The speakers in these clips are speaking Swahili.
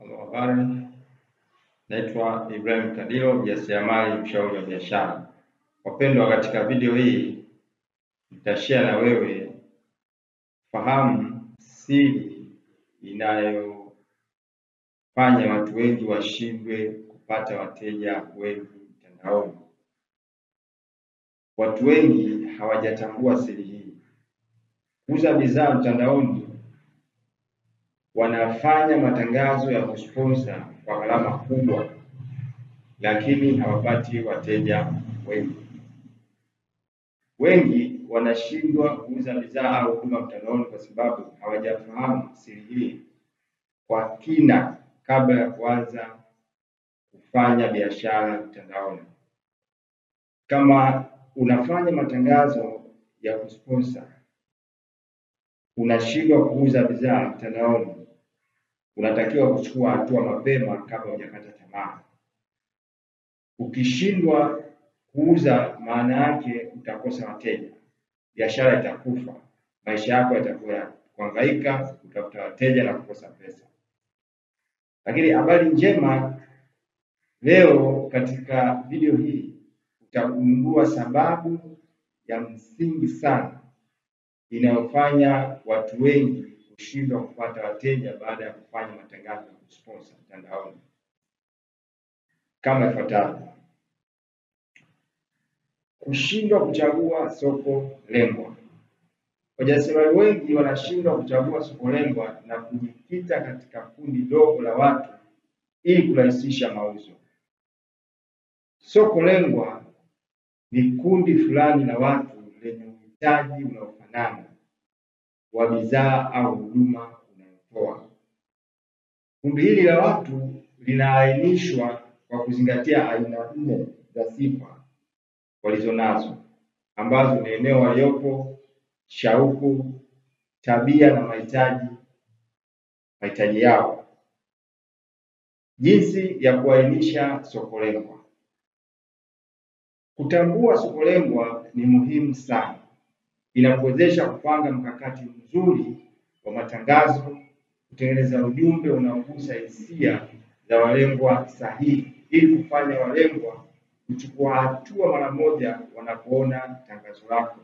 Habari, naitwa Ibrahim Kadilo, mjasiriamali, mshauri wa biashara. Wapendwa, katika video hii nitashare na wewe fahamu siri inayofanya watu wengi washindwe kupata wateja wengi mtandaoni. Watu wengi hawajatambua siri hii. Kuuza bidhaa mtandaoni, wanafanya matangazo ya kusponsor kwa gharama kubwa, lakini hawapati wateja wengi. Wengi wanashindwa kuuza bidhaa au huduma mtandaoni kwa sababu hawajafahamu siri hii kwa kina kabla ya kuanza kufanya biashara mtandaoni. Kama unafanya matangazo ya kusponsor, unashindwa kuuza bidhaa mtandaoni, unatakiwa kuchukua hatua mapema kabla hujakata tamaa. Ukishindwa kuuza, maana yake utakosa wateja, biashara itakufa, maisha yako yatakuwa kuhangaika kutafuta wateja na kukosa pesa. Lakini habari njema, leo katika video hii utagundua sababu ya msingi sana inayofanya watu wengi kushindwa kupata wateja baada ya kufanya matangazo ya kusponsor mtandaoni, kama ifuatavyo. Kushindwa kuchagua soko lengwa. Wajasiriamali wengi wanashindwa kuchagua soko lengwa na kujikita katika kundi dogo la watu ili kurahisisha mauzo. Soko lengwa ni kundi fulani la watu lenye uhitaji unaofanana wa bidhaa au huduma unayotoa. Kundi hili la watu linaainishwa kwa kuzingatia aina 4 za sifa walizonazo, ambazo ni eneo waliopo, shauku, tabia na mahitaji yao. Jinsi ya kuainisha soko lengwa. Kutambua soko lengwa ni muhimu sana. Inakuwezesha kupanga mkakati mzuri wa matangazo, kutengeneza ujumbe unaogusa hisia za walengwa sahihi, ili kufanya walengwa kuchukua hatua mara moja wanapoona tangazo lako.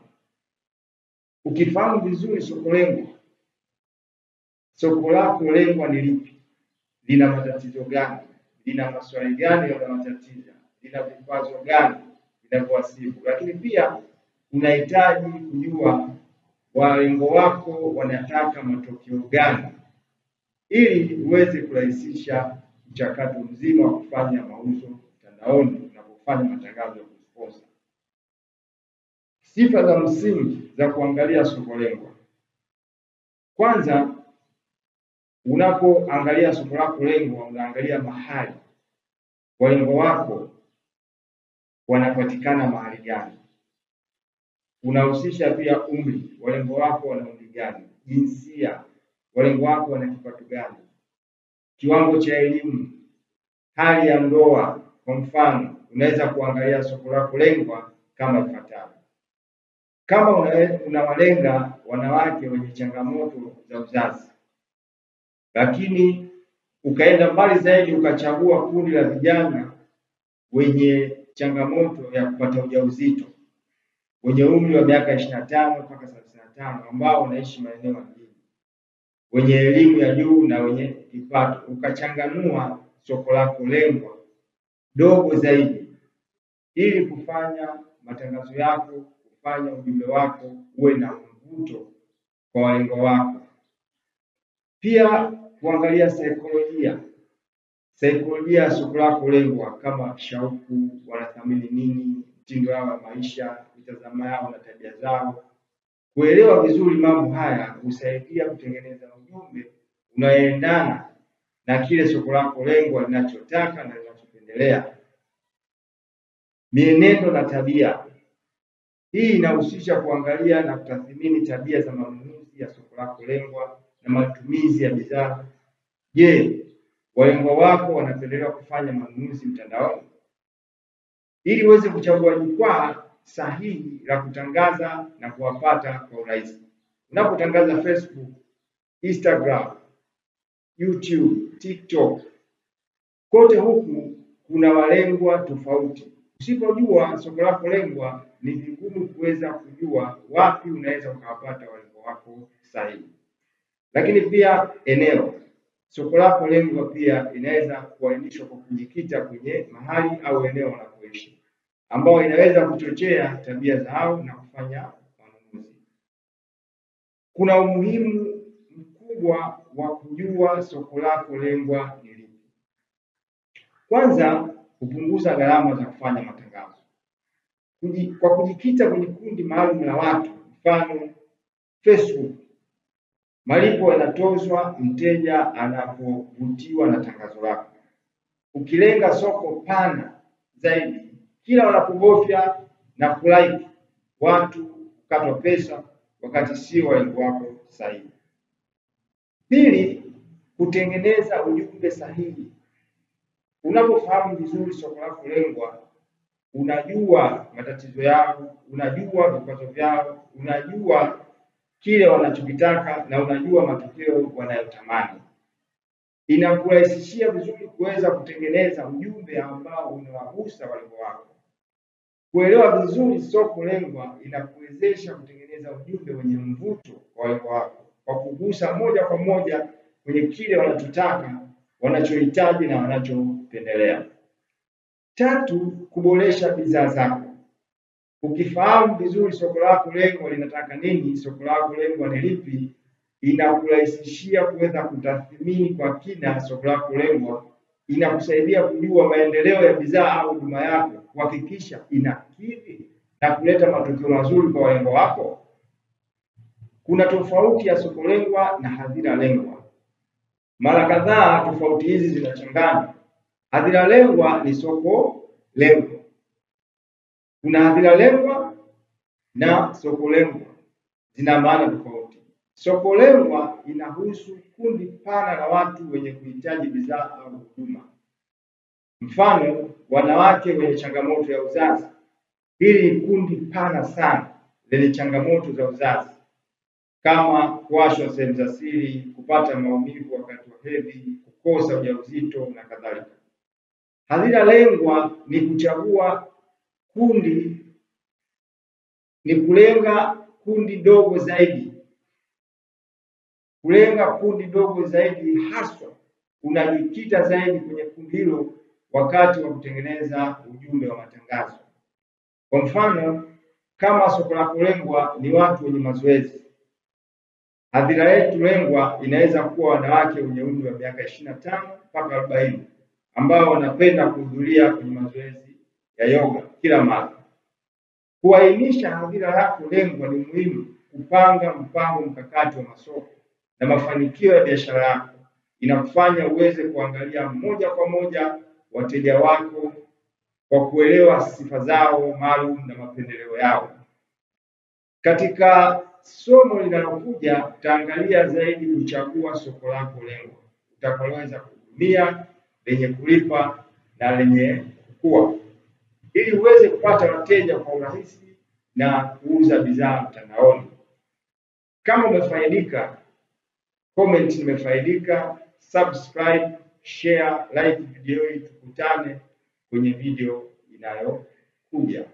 Ukifahamu vizuri soko lengwa, soko lako lengwa ni lipi, lina matatizo gani, lina maswali gani yanayotatiza, lina vikwazo gani vinavyowasibu, lakini pia unahitaji kujua walengo wako wanataka matokeo gani, ili uweze kurahisisha mchakato mzima wa kufanya mauzo mtandaoni na kufanya matangazo ya kusponsor. Sifa za msingi za kuangalia soko lengwa. Kwanza, unapoangalia soko lako lengwa, unaangalia mahali walengo wako wanapatikana mahali gani. Unahusisha pia umri, walengo wako wana umri gani, jinsia, walengo wako wana kipato gani, kiwango cha elimu, hali ya ndoa. Kwa mfano, unaweza kuangalia soko lako lengwa kama ifuatavyo. Kama unawalenga wanawake wenye changamoto za uzazi, lakini ukaenda mbali zaidi ukachagua kundi la vijana wenye changamoto ya kupata ujauzito, wenye umri wa miaka 25 mpaka 35, ambao wanaishi maeneo ya mjini, wenye elimu ya juu na wenye kipato, ukachanganua soko lako lengwa dogo zaidi, ili kufanya matangazo yako, kufanya ujumbe wako uwe na mvuto kwa walengo wako. Pia kuangalia saikolojia ya soko lako lengwa, kama shauku, wanathamini nini, mtindo wao wa maisha, mitazamo yao na tabia zao. Kuelewa vizuri mambo haya husaidia kutengeneza ujumbe unaoendana na kile soko lako lengwa linachotaka na linachopendelea. Mienendo na tabia. Hii inahusisha kuangalia na kutathmini tabia za manunuzi ya soko lako lengwa na matumizi ya bidhaa. Je, walengwa wako wanapendelea kufanya manunuzi mtandaoni? Ili uweze kuchagua jukwaa sahihi la kutangaza na kuwapata kwa urahisi. Unapotangaza Facebook, Instagram, YouTube, TikTok. Kote huku kuna walengwa tofauti. Usipojua soko lako lengwa, ni vigumu kuweza kujua wapi unaweza ukawapata walengwa wako sahihi. Lakini pia eneo, soko lako lengwa pia inaweza kuainishwa kwa kujikita kwenye mahali au eneo wanapoishi, ambao inaweza kuchochea tabia zao na kufanya manunuzi. Kuna umuhimu mkubwa wa kujua soko lako lengwa ni lipi. Kwanza, kupunguza gharama za kufanya matangazo. Kwa kujikita kwenye kundi maalum la watu, mfano Facebook, malipo yanatozwa mteja anapovutiwa na tangazo lako. Ukilenga soko pana zaidi, kila wanapobofya na kulike, watu hukatwa pesa wakati sio walengo wako sahihi. Pili, kutengeneza ujumbe sahihi. Unapofahamu vizuri soko lako lengwa, unajua matatizo yao, unajua vikwazo vyao, unajua kile wanachokitaka na unajua matokeo wanayotamani. Inakurahisishia vizuri kuweza kutengeneza ujumbe ambao unawagusa walengo wako. Kuelewa vizuri soko lengwa inakuwezesha kutengeneza ujumbe wenye mvuto kwa walengo wako, kwa kugusa moja kwa moja kwenye kile wanachotaka, wanachohitaji na wanachopendelea. Tatu, kuboresha bidhaa zako. Ukifahamu vizuri soko lako lengwa linataka nini, soko lako lengwa ni lipi, inakurahisishia kuweza kutathmini kwa kina soko lako lengwa. Inakusaidia kujua maendeleo ya bidhaa au huduma yako, kuhakikisha inakidhi na kuleta matokeo mazuri kwa walengo wako. Kuna tofauti ya soko lengwa na hadhira lengwa. Mara kadhaa tofauti hizi zinachanganywa. Hadhira lengwa ni soko lengwa. Kuna hadhira lengwa na soko lengwa, zina maana tofauti. Soko lengwa inahusu kundi pana la watu wenye kuhitaji bidhaa au huduma. Mfano, wanawake wenye changamoto ya uzazi. Hili ni kundi pana sana lenye changamoto za uzazi, kama kuwashwa sehemu za siri, kupata maumivu wakati wa hedhi, kukosa ujauzito na kadhalika. Hadhira lengwa ni kuchagua kundi, ni kulenga kundi dogo zaidi. Kulenga kundi dogo zaidi, haswa unajikita zaidi kwenye kundi hilo wakati wa kutengeneza ujumbe wa matangazo. Kwa mfano, kama soko lako lengwa ni watu wenye mazoezi, hadhira yetu lengwa inaweza kuwa wanawake wenye umri wa miaka 25 mpaka 40 ambao wanapenda kuhudhuria kwenye mazoezi ya yoga kila mara. Kuainisha hadhira yako lengwa ni muhimu. Kupanga mpango mkakati wa masoko na mafanikio ya biashara yako inakufanya uweze kuangalia moja kwa moja wateja wako kwa kuelewa sifa zao maalum na mapendeleo yao. Katika somo linalokuja tutaangalia zaidi kuchagua soko lako lengwa utakaloweza kuhudumia, lenye kulipa na lenye kukua, ili uweze kupata wateja kwa urahisi na kuuza bidhaa mtandaoni. Kama umefaidika, comment nimefaidika, subscribe, share, like video hii. Tukutane kwenye video inayokuja.